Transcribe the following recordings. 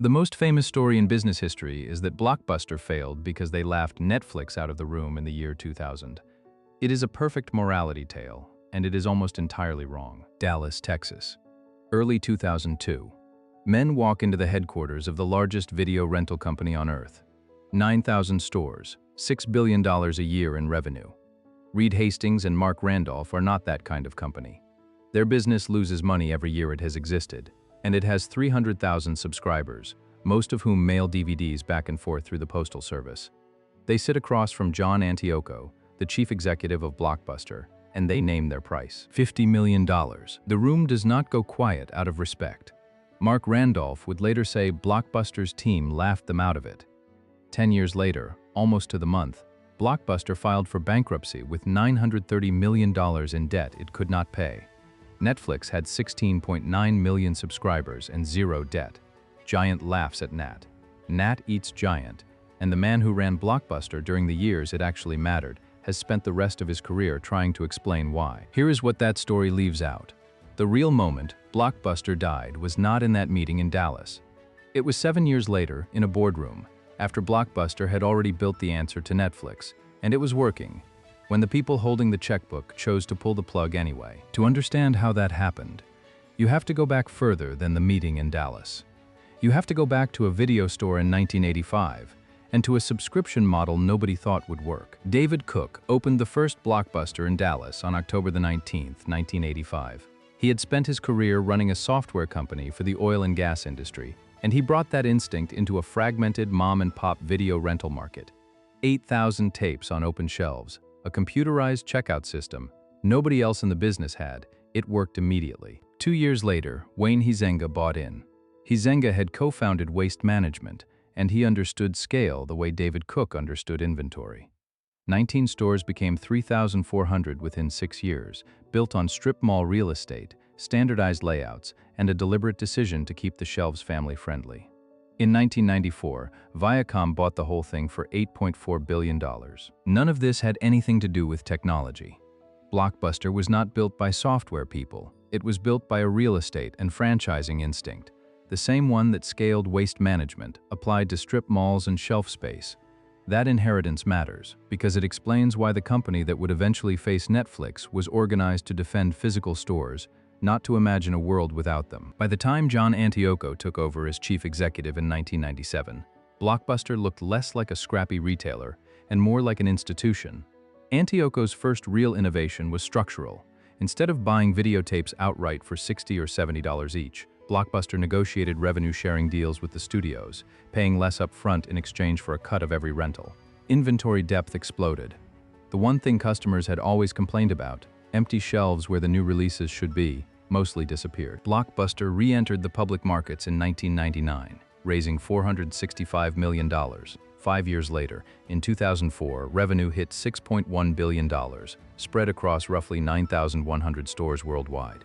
The most famous story in business history is that Blockbuster failed because they laughed Netflix out of the room in the year 2000. It is a perfect morality tale, and it is almost entirely wrong. Dallas, Texas. Early 2002. Men walk into the headquarters of the largest video rental company on earth. 9,000 stores, $6 billion a year in revenue. Reed Hastings and Mark Randolph are not that kind of company. Their business loses money every year it has existed, and it has 300,000 subscribers, most of whom mail DVDs back and forth through the postal service. They sit across from John Antioco, the chief executive of Blockbuster, and they name their price, $50 million. The room does not go quiet out of respect. Mark Randolph would later say Blockbuster's team laughed them out of it. 10 years later, almost to the month, Blockbuster filed for bankruptcy with $930 million in debt it could not pay. Netflix had 16.9 million subscribers and zero debt. Giant laughs at Nat. Nat eats giant, and the man who ran Blockbuster during the years it actually mattered has spent the rest of his career trying to explain why. Here is what that story leaves out. The real moment Blockbuster died was not in that meeting in Dallas. It was 7 years later, in a boardroom, after Blockbuster had already built the answer to Netflix, and it was working, when the people holding the checkbook chose to pull the plug anyway. To understand how that happened, you have to go back further than the meeting in Dallas. You have to go back to a video store in 1985, and to a subscription model nobody thought would work. David Cook opened the first Blockbuster in Dallas on October 19, 1985. He had spent his career running a software company for the oil and gas industry, and he brought that instinct into a fragmented mom-and-pop video rental market. 8,000 tapes on open shelves, a computerized checkout system nobody else in the business had. It worked immediately. 2 years later, Wayne Huizenga bought in. Huizenga had co-founded Waste Management, and he understood scale the way David Cook understood inventory. 19 stores became 3,400 within 6 years, built on strip mall real estate, standardized layouts, and a deliberate decision to keep the shelves family-friendly. In 1994, Viacom bought the whole thing for $8.4 billion. None of this had anything to do with technology. Blockbuster was not built by software people. It was built by a real estate and franchising instinct, the same one that scaled Waste Management, applied to strip malls and shelf space. That inheritance matters, because it explains why the company that would eventually face Netflix was organized to defend physical stores, not to imagine a world without them. By the time John Antioco took over as chief executive in 1997, Blockbuster looked less like a scrappy retailer and more like an institution. Antioco's first real innovation was structural. Instead of buying videotapes outright for $60 or $70 each, Blockbuster negotiated revenue-sharing deals with the studios, paying less up front in exchange for a cut of every rental. Inventory depth exploded. The one thing customers had always complained about, empty shelves where the new releases should be, mostly disappeared. Blockbuster re-entered the public markets in 1999, raising $465 million. 5 years later, in 2004, revenue hit $6.1 billion, spread across roughly 9,100 stores worldwide.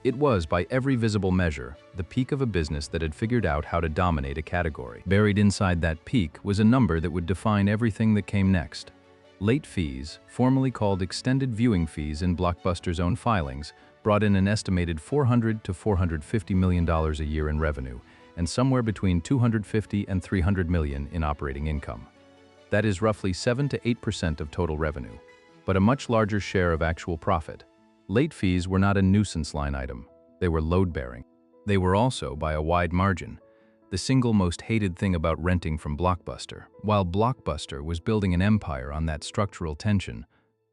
It was, by every visible measure, the peak of a business that had figured out how to dominate a category. Buried inside that peak was a number that would define everything that came next. Late fees, formerly called extended viewing fees in Blockbuster's own filings, brought in an estimated $400 to $450 million a year in revenue, and somewhere between $250 and $300 million in operating income. That is roughly 7 to 8% of total revenue, but a much larger share of actual profit. Late fees were not a nuisance line item. They were load-bearing. They were also, by a wide margin, the single most hated thing about renting from Blockbuster. While Blockbuster was building an empire on that structural tension,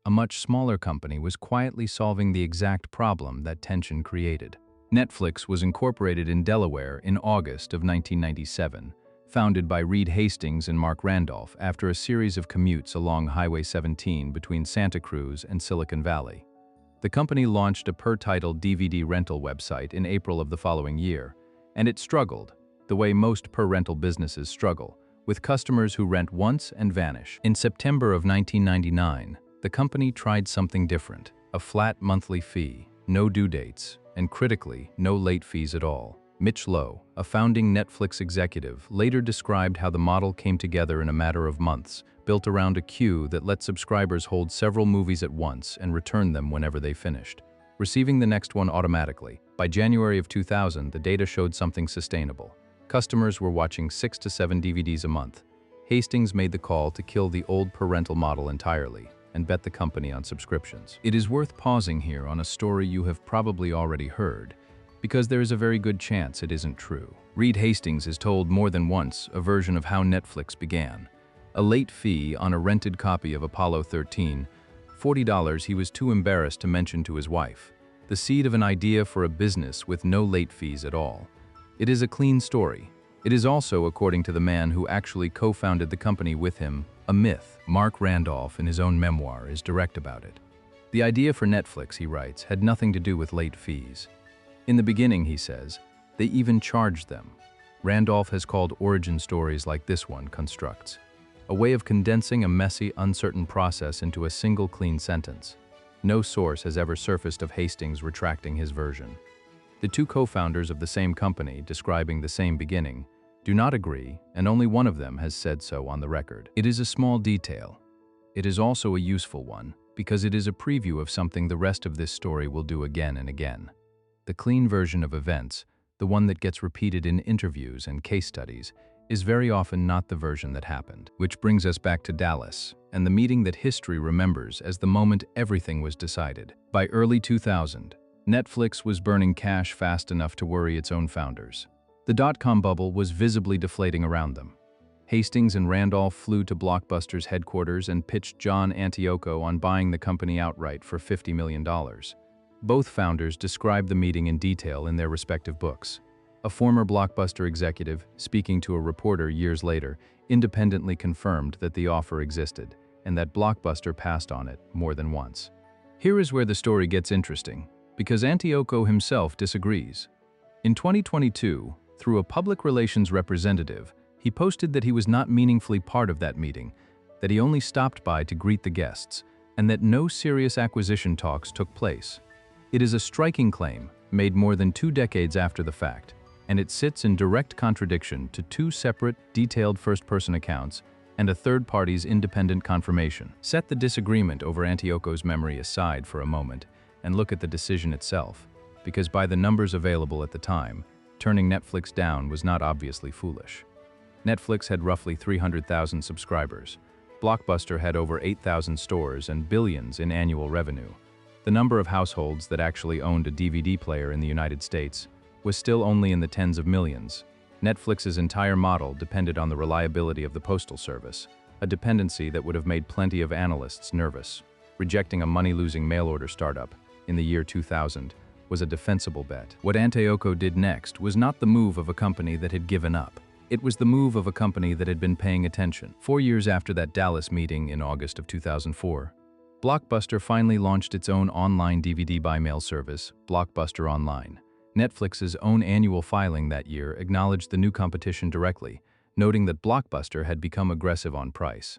a much smaller company was quietly solving the exact problem that tension created. Netflix was incorporated in Delaware in August of 1997, founded by Reed Hastings and Mark Randolph after a series of commutes along Highway 17 between Santa Cruz and Silicon Valley. The company launched a per-title DVD rental website in April of the following year, and it struggled, the way most per-rental businesses struggle, with customers who rent once and vanish. In September of 1999, the company tried something different, a flat monthly fee, no due dates, and critically, no late fees at all. Mitch Lowe, a founding Netflix executive, later described how the model came together in a matter of months, built around a queue that let subscribers hold several movies at once and return them whenever they finished, receiving the next one automatically. By January of 2000, the data showed something sustainable. Customers were watching 6 to 7 DVDs a month. Hastings made the call to kill the old parental model entirely and bet the company on subscriptions. It is worth pausing here on a story you have probably already heard, because there is a very good chance it isn't true. Reed Hastings is told more than once a version of how Netflix began. A late fee on a rented copy of Apollo 13, $40 he was too embarrassed to mention to his wife. The seed of an idea for a business with no late fees at all. It is a clean story. It is also, according to the man who actually co-founded the company with him, a myth. Mark Randolph, in his own memoir, is direct about it. The idea for Netflix, he writes, had nothing to do with late fees. In the beginning, he says, they even charged them. Randolph has called origin stories like this one constructs, a way of condensing a messy, uncertain process into a single clean sentence. No source has ever surfaced of Hastings retracting his version. The two co-founders of the same company, describing the same beginning, do not agree, and only one of them has said so on the record. It is a small detail. It is also a useful one, because it is a preview of something the rest of this story will do again and again. The clean version of events, the one that gets repeated in interviews and case studies, is very often not the version that happened. Which brings us back to Dallas, and the meeting that history remembers as the moment everything was decided. By early 2000, Netflix was burning cash fast enough to worry its own founders. The dot-com bubble was visibly deflating around them. Hastings and Randolph flew to Blockbuster's headquarters and pitched John Antioco on buying the company outright for $50 million. Both founders described the meeting in detail in their respective books. A former Blockbuster executive, speaking to a reporter years later, independently confirmed that the offer existed and that Blockbuster passed on it more than once. Here is where the story gets interesting, because Antioco himself disagrees. In 2022, through a public relations representative, he posted that he was not meaningfully part of that meeting, that he only stopped by to greet the guests, and that no serious acquisition talks took place. It is a striking claim, made more than 2 decades after the fact, and it sits in direct contradiction to 2 separate, detailed first-person accounts and a third party's independent confirmation. Set the disagreement over Antioco's memory aside for a moment and look at the decision itself, because by the numbers available at the time, turning Netflix down was not obviously foolish. Netflix had roughly 300,000 subscribers. Blockbuster had over 8,000 stores and billions in annual revenue. The number of households that actually owned a DVD player in the United States was still only in the tens of millions. Netflix's entire model depended on the reliability of the postal service, a dependency that would have made plenty of analysts nervous. Rejecting a money-losing mail-order startup in the year 2000 was a defensible bet. What Antioco did next was not the move of a company that had given up. It was the move of a company that had been paying attention. 4 years after that Dallas meeting in August of 2004, Blockbuster finally launched its own online DVD by-mail service, Blockbuster Online. Netflix's own annual filing that year acknowledged the new competition directly, noting that Blockbuster had become aggressive on price.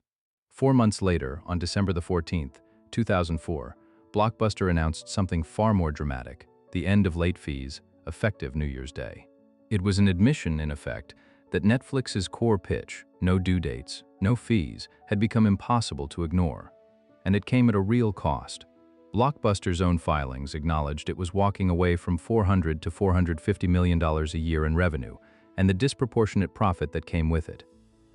4 months later, on December the 14th, 2004, Blockbuster announced something far more dramatic: the end of late fees, effective New Year's Day. It was an admission, in effect, that Netflix's core pitch, no due dates, no fees, had become impossible to ignore. And it came at a real cost. Blockbuster's own filings acknowledged it was walking away from $400 to $450 million a year in revenue, and the disproportionate profit that came with it.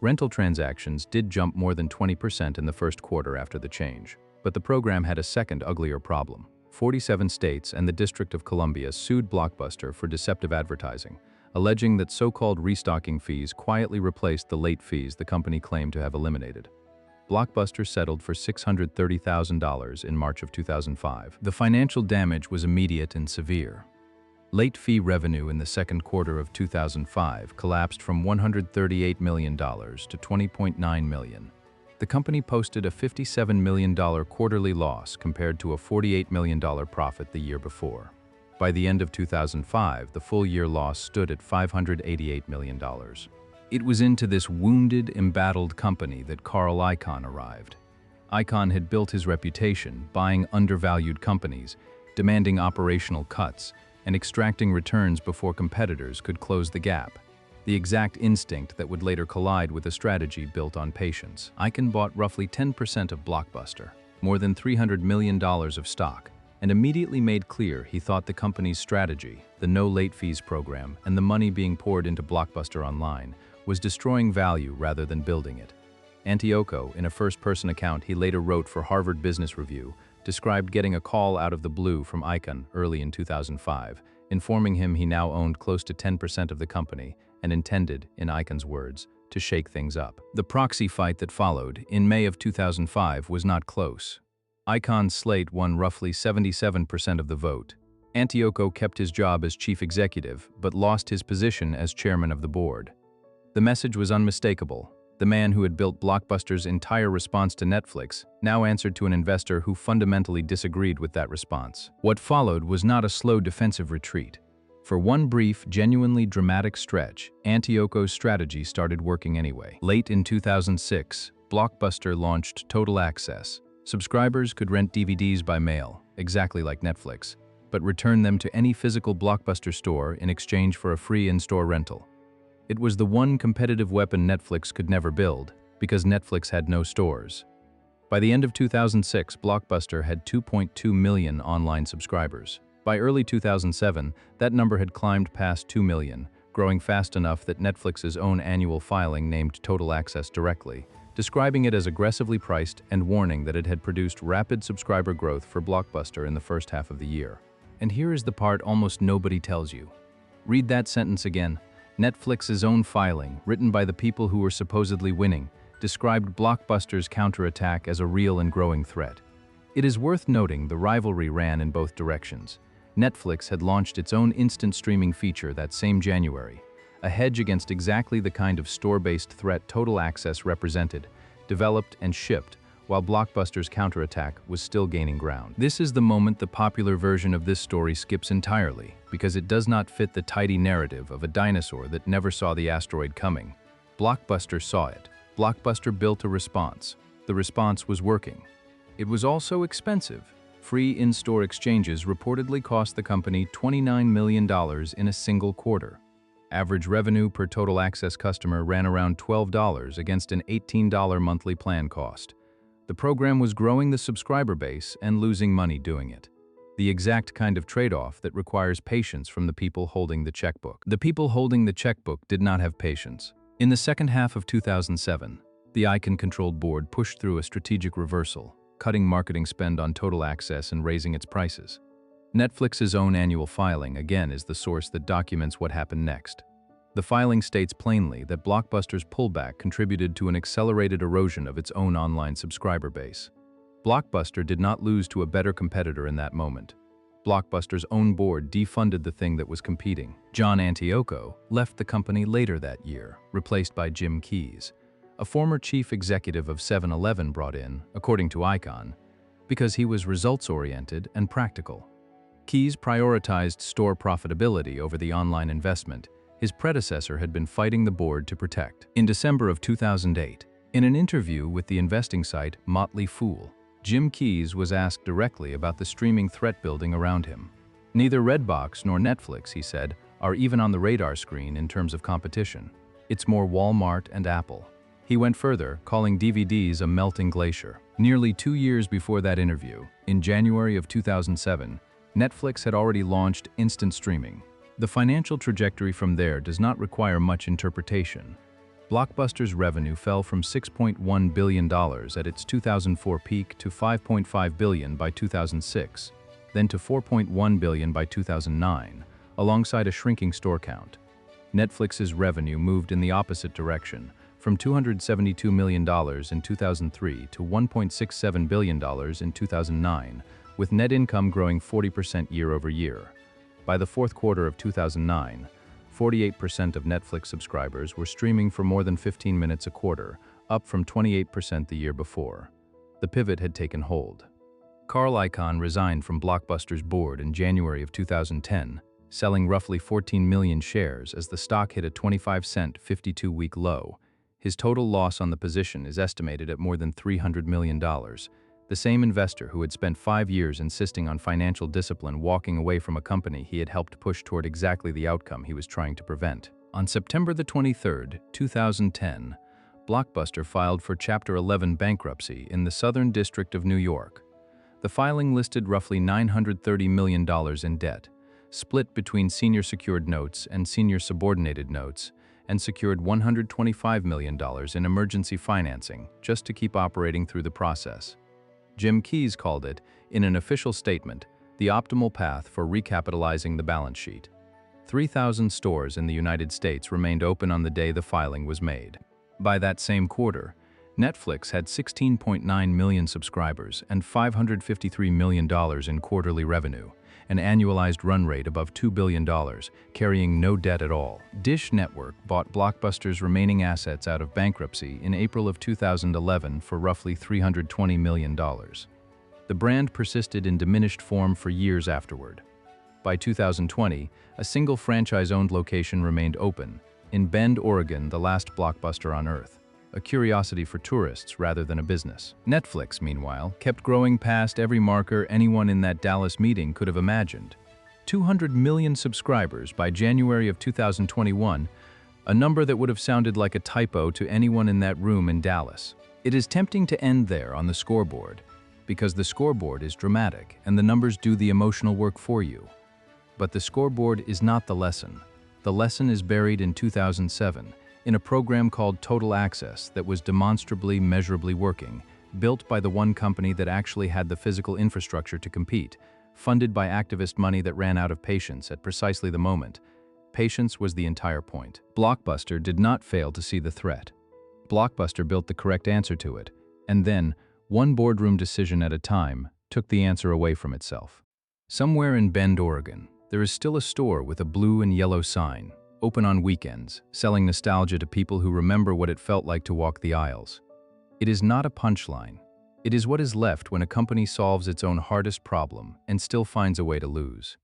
Rental transactions did jump more than 20% in the first quarter after the change, but the program had a second, uglier problem. 47 states and the District of Columbia sued Blockbuster for deceptive advertising, alleging that so-called restocking fees quietly replaced the late fees the company claimed to have eliminated. Blockbuster settled for $630,000 in March of 2005. The financial damage was immediate and severe. Late fee revenue in the second quarter of 2005 collapsed from $138 million to $20.9 million. The company posted a $57 million quarterly loss compared to a $48 million profit the year before. By the end of 2005, the full-year loss stood at $588 million. It was into this wounded, embattled company that Carl Icahn arrived. Icahn had built his reputation buying undervalued companies, demanding operational cuts, and extracting returns before competitors could close the gap. The exact instinct that would later collide with a strategy built on patience. Icahn bought roughly 10% of Blockbuster, more than $300 million of stock, and immediately made clear he thought the company's strategy, the no late fees program, and the money being poured into Blockbuster Online was destroying value rather than building it. Antioco, in a first-person account he later wrote for Harvard Business Review, described getting a call out of the blue from Icahn early in 2005, informing him he now owned close to 10% of the company and intended, in Icahn's words, to shake things up. The proxy fight that followed, in May of 2005, was not close. Icahn's slate won roughly 77% of the vote. Antioco kept his job as chief executive, but lost his position as chairman of the board. The message was unmistakable. The man who had built Blockbuster's entire response to Netflix now answered to an investor who fundamentally disagreed with that response. What followed was not a slow defensive retreat. For one brief, genuinely dramatic stretch, Antioco's strategy started working anyway. Late in 2006, Blockbuster launched Total Access. Subscribers could rent DVDs by mail, exactly like Netflix, but return them to any physical Blockbuster store in exchange for a free in-store rental. It was the one competitive weapon Netflix could never build, because Netflix had no stores. By the end of 2006, Blockbuster had 2.2 million online subscribers. By early 2007, that number had climbed past 2 million, growing fast enough that Netflix's own annual filing named Total Access directly, describing it as aggressively priced and warning that it had produced rapid subscriber growth for Blockbuster in the first half of the year. And here is the part almost nobody tells you. Read that sentence again. Netflix's own filing, written by the people who were supposedly winning, described Blockbuster's counterattack as a real and growing threat. It is worth noting the rivalry ran in both directions. Netflix had launched its own instant streaming feature that same January, a hedge against exactly the kind of store-based threat Total Access represented, developed and shipped, while Blockbuster's counterattack was still gaining ground. This is the moment the popular version of this story skips entirely, because it does not fit the tidy narrative of a dinosaur that never saw the asteroid coming. Blockbuster saw it. Blockbuster built a response. The response was working. It was also expensive. Free in-store exchanges reportedly cost the company $29 million in a single quarter. Average revenue per Total Access customer ran around $12 against an $18 monthly plan cost. The program was growing the subscriber base and losing money doing it. The exact kind of trade-off that requires patience from the people holding the checkbook. The people holding the checkbook did not have patience. In the second half of 2007, the Icahn-controlled board pushed through a strategic reversal, cutting marketing spend on Total Access and raising its prices. Netflix's own annual filing, again, is the source that documents what happened next. The filing states plainly that Blockbuster's pullback contributed to an accelerated erosion of its own online subscriber base. Blockbuster did not lose to a better competitor in that moment. Blockbuster's own board defunded the thing that was competing. John Antioco left the company later that year, replaced by Jim Keyes, a former chief executive of 7-Eleven brought in, according to Icahn, because he was results-oriented and practical. Keyes prioritized store profitability over the online investment his predecessor had been fighting the board to protect. In December of 2008, in an interview with the investing site Motley Fool, Jim Keyes was asked directly about the streaming threat building around him. Neither Redbox nor Netflix, he said, are even on the radar screen in terms of competition. It's more Walmart and Apple. He went further, calling DVDs a melting glacier. Nearly 2 years before that interview, in January of 2007, Netflix had already launched instant streaming. The financial trajectory from there does not require much interpretation. Blockbuster's revenue fell from $6.1 billion at its 2004 peak to $5.5 billion by 2006, then to $4.1 billion by 2009, alongside a shrinking store count. Netflix's revenue moved in the opposite direction, from $272 million in 2003 to $1.67 billion in 2009, with net income growing 40% year over year. By the fourth quarter of 2009, 48% of Netflix subscribers were streaming for more than 15 minutes a quarter, up from 28% the year before. The pivot had taken hold. Carl Icahn resigned from Blockbuster's board in January of 2010, selling roughly 14 million shares as the stock hit a 25-cent 52-week low. His total loss on the position is estimated at more than $300 million. The same investor who had spent 5 years insisting on financial discipline walking away from a company he had helped push toward exactly the outcome he was trying to prevent. On September the 23rd, 2010, Blockbuster filed for Chapter 11 bankruptcy in the Southern District of New York. The filing listed roughly $930 million in debt, split between senior secured notes and senior subordinated notes, and secured $125 million in emergency financing just to keep operating through the process. Jim Keyes called it, in an official statement, the optimal path for recapitalizing the balance sheet. 3,000 stores in the United States remained open on the day the filing was made. By that same quarter, Netflix had 16.9 million subscribers and $553 million in quarterly revenue, an annualized run rate above $2 billion, carrying no debt at all. Dish Network bought Blockbuster's remaining assets out of bankruptcy in April of 2011 for roughly $320 million. The brand persisted in diminished form for years afterward. By 2020, a single franchise-owned location remained open, in Bend, Oregon, the last Blockbuster on Earth, a curiosity for tourists rather than a business. Netflix, meanwhile, kept growing past every marker anyone in that Dallas meeting could have imagined. 200 million subscribers by January of 2021, a number that would have sounded like a typo to anyone in that room in Dallas. It is tempting to end there on the scoreboard, because the scoreboard is dramatic and the numbers do the emotional work for you. But the scoreboard is not the lesson. The lesson is buried in 2007, in a program called Total Access that was demonstrably, measurably working, built by the one company that actually had the physical infrastructure to compete, funded by activist money that ran out of patience at precisely the moment. Patience was the entire point. Blockbuster did not fail to see the threat. Blockbuster built the correct answer to it, and then, one boardroom decision at a time, took the answer away from itself. Somewhere in Bend, Oregon, there is still a store with a blue and yellow sign, open on weekends, selling nostalgia to people who remember what it felt like to walk the aisles. It is not a punchline. It is what is left when a company solves its own hardest problem and still finds a way to lose.